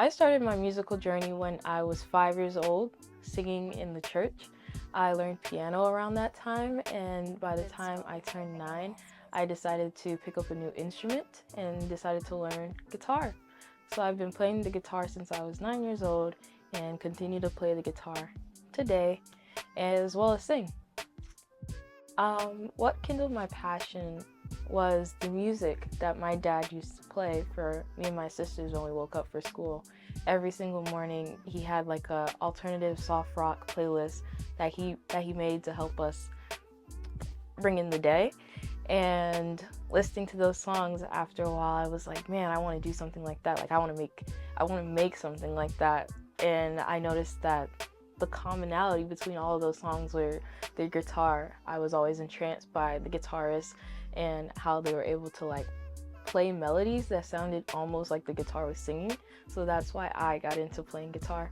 I started my musical journey when I was 5 years old, singing in the church. I learned piano around that time, and by the time I turned 9, I decided to pick up a new instrument and decided to learn guitar. So I've been playing the guitar since I was 9 years old and continue to play the guitar today, as well as sing. What kindled my passion was the music that my dad used to play for me and my sisters when we woke up for school. Every single morning he had like a alternative soft rock playlist that he made to help us bring in the day. And listening to those songs after a while, I was like, man, I want to do something like that. Like I want to make something like that. And I noticed that the commonality between all of those songs were the guitar. I was always entranced by the guitarists and how they were able to like play melodies that sounded almost like the guitar was singing. So that's why I got into playing guitar.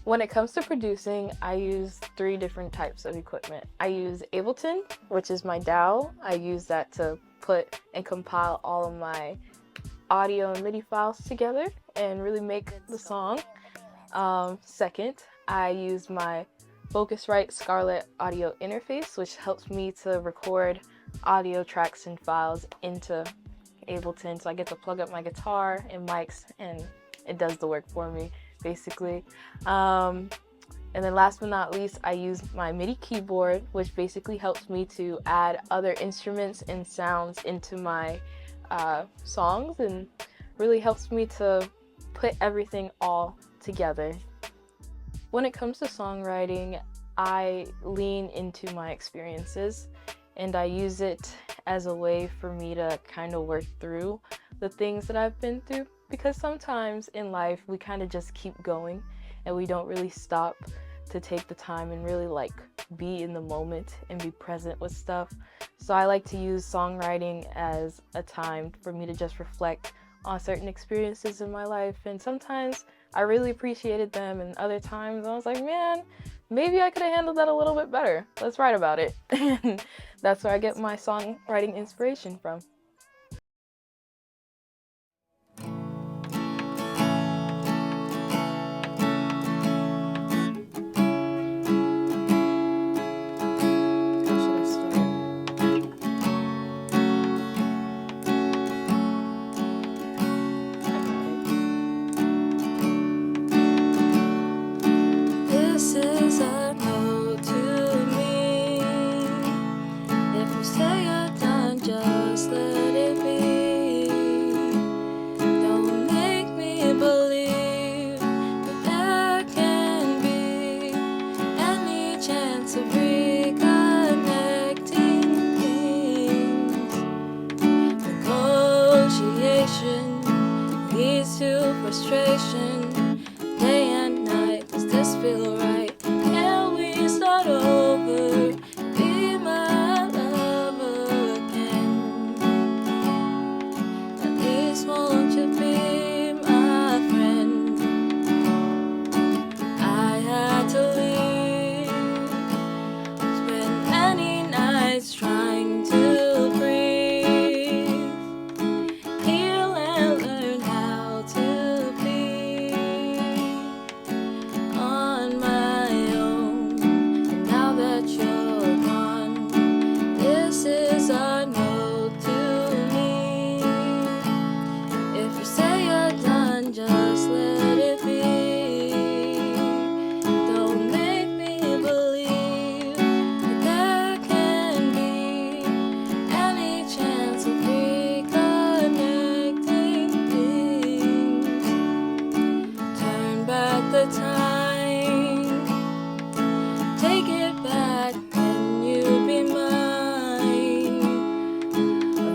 When it comes to producing, I use 3 different types of equipment. I use Ableton, which is my DAW. I use that to put and compile all of my audio and MIDI files together and really make the song. Second, I use my Focusrite Scarlett audio interface, which helps me to record audio tracks and files into Ableton. So I get to plug up my guitar and mics and it does the work for me, basically. And then last but not least, I use my MIDI keyboard, which basically helps me to add other instruments and sounds into my songs and really helps me to put everything all together. When it comes to songwriting, I lean into my experiences and I use it as a way for me to kind of work through the things that I've been through, because sometimes in life we kind of just keep going and we don't really stop to take the time and really like be in the moment and be present with stuff. So I like to use songwriting as a time for me to just reflect on certain experiences in my life, and sometimes I really appreciated them, and other times I was like, man, maybe I could have handled that a little bit better. Let's write about it. And that's where I get my songwriting inspiration from. This is a note to me. If you say you're done, just let it be. Don't make me believe that there can be any chance of reconnecting things. Negotiation leads to frustration. Day and night, does this feel right? Can we start over? Be my lover again. At least won't you be my friend? I had to leave. Spent many nights trying to breathe, heal and learn how to be on my own. And now that you're gone, this is a note to me. If you say you're done, just let it be. Don't make me believe that there can be any chance of reconnecting things. Turn back the time, take it back, can you be mine? I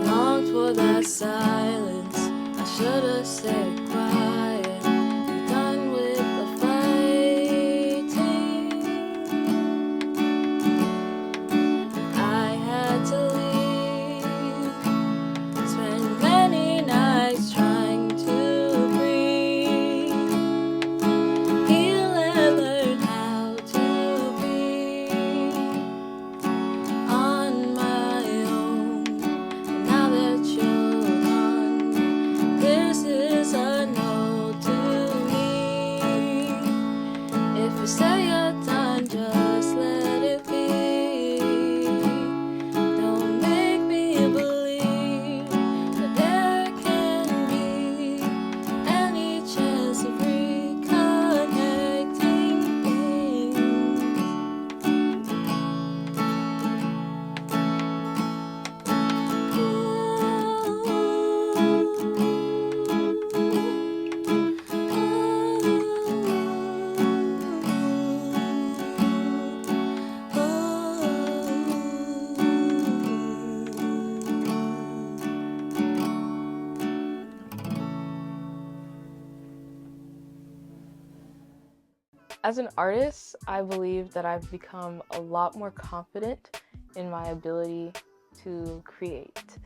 longed for that silence, I should have stayed quiet. I'm done with the fighting. I had to leave. Spent many nights trying to breathe, heal and learn how to be on my own. And now that you're gone, this is a note to me. If you say you're done, just let it be. Don't make me believe that there can be any chance of reconnecting things. As an artist, I believe that I've become a lot more confident in my ability to create.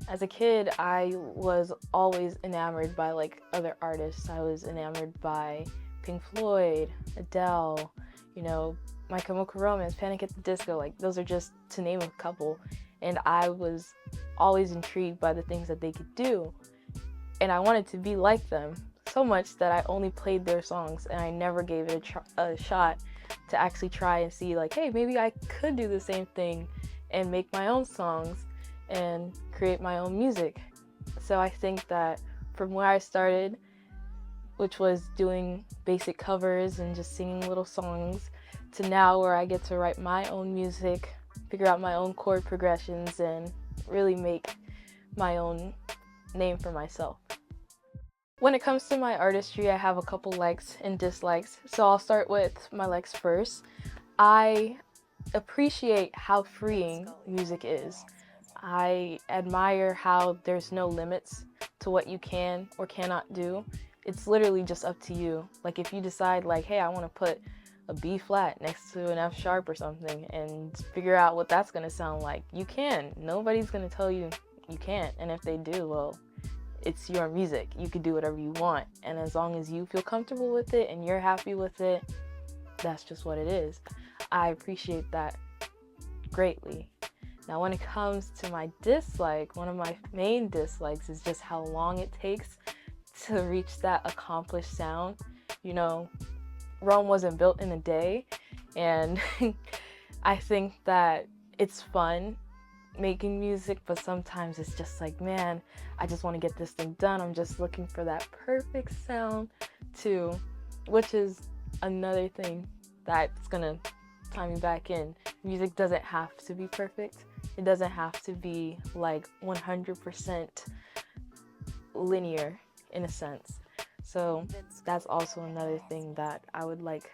As a kid, I was always enamored by like other artists. I was enamored by Pink Floyd, Adele, My Chemical Romance, Panic at the Disco. Like, those are just to name a couple. And I was always intrigued by the things that they could do. And I wanted to be like them, so much that I only played their songs and I never gave it a shot to actually try and see like, hey, maybe I could do the same thing and make my own songs and create my own music. So I think that from where I started, which was doing basic covers and just singing little songs, to now where I get to write my own music, figure out my own chord progressions, and really make my own name for myself. When it comes to my artistry, I have a couple likes and dislikes, so I'll start with my likes first. I appreciate how freeing music is. I admire how there's no limits to what you can or cannot do. It's literally just up to you. Like, if you decide like, hey, I want to put a B flat next to an F sharp or something and figure out what that's going to sound like, you can. Nobody's going to tell you you can't, and if they do, well, it's your music. You can do whatever you want. And as long as you feel comfortable with it and you're happy with it, that's just what it is. I appreciate that greatly. Now, when it comes to my dislike, one of my main dislikes is just how long it takes to reach that accomplished sound. You know, Rome wasn't built in a day, and I think that it's fun making music, but sometimes it's just like, man, I just want to get this thing done. I'm just looking for that perfect sound too, which is another thing that's gonna tie me back in. Music doesn't have to be perfect. It doesn't have to be like 100% linear in a sense. So that's also another thing that I would like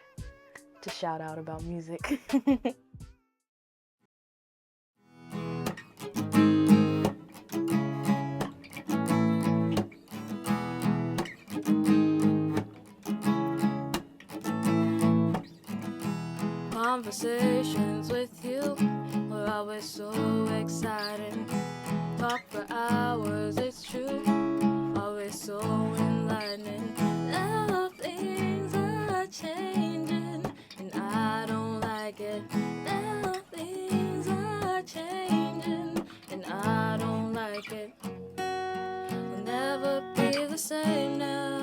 to shout out about music. Conversations with you were always so exciting. Talk for hours, it's true, always so enlightening. Now things are changing and I don't like it. Now things are changing and I don't like it. We'll never be the same now.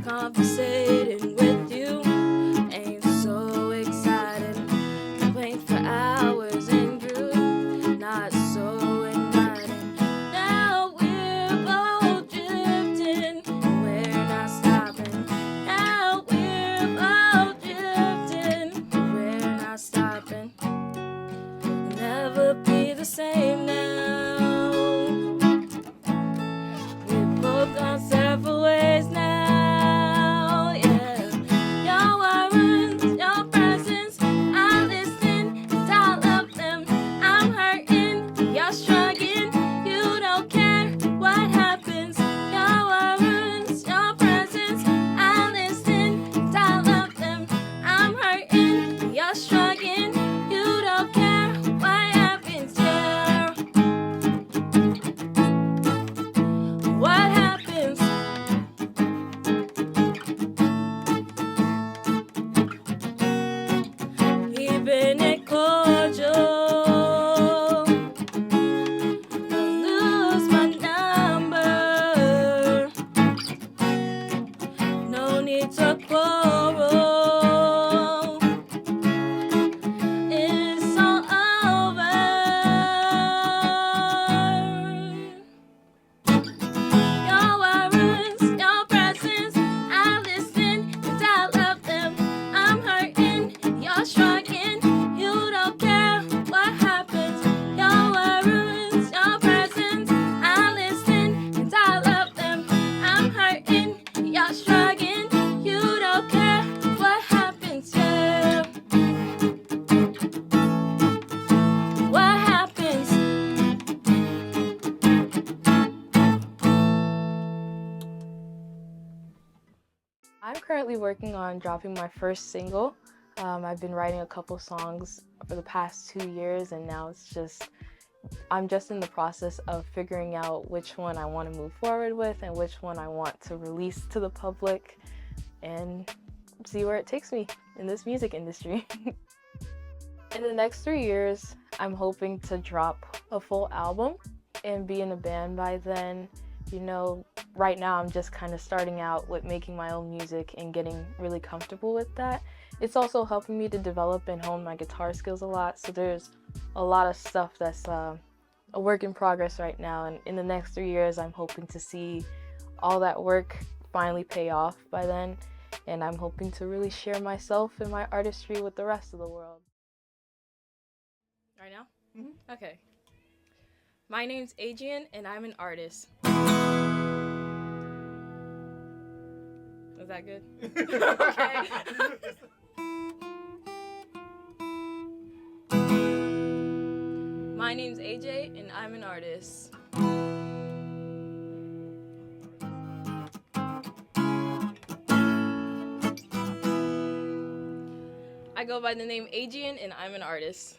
Conversating with you ain't so exciting. Wait for hours and grew not so inviting. Now we're both drifting, we're not stopping. Now we're both drifting, we're not stopping. We'll never be the same now. We've both gone several ways now. I'm currently working on dropping my first single. I've been writing a couple songs for the past 2 years, and now I'm just in the process of figuring out which one I want to move forward with and which one I want to release to the public and see where it takes me in this music industry. In the next 3 years, I'm hoping to drop a full album and be in a band by then. You know, right now I'm just kind of starting out with making my own music and getting really comfortable with that. It's also helping me to develop and hone my guitar skills a lot, so there's a lot of stuff that's a work in progress right now, and in the next 3 years I'm hoping to see all that work finally pay off by then, and I'm hoping to really share myself and my artistry with the rest of the world. Right now? Mm-hmm. Okay. My name's Ajienne and I'm an artist. Was that good? Okay. My name's AJ, and I'm an artist. I go by the name Ajienne, and I'm an artist.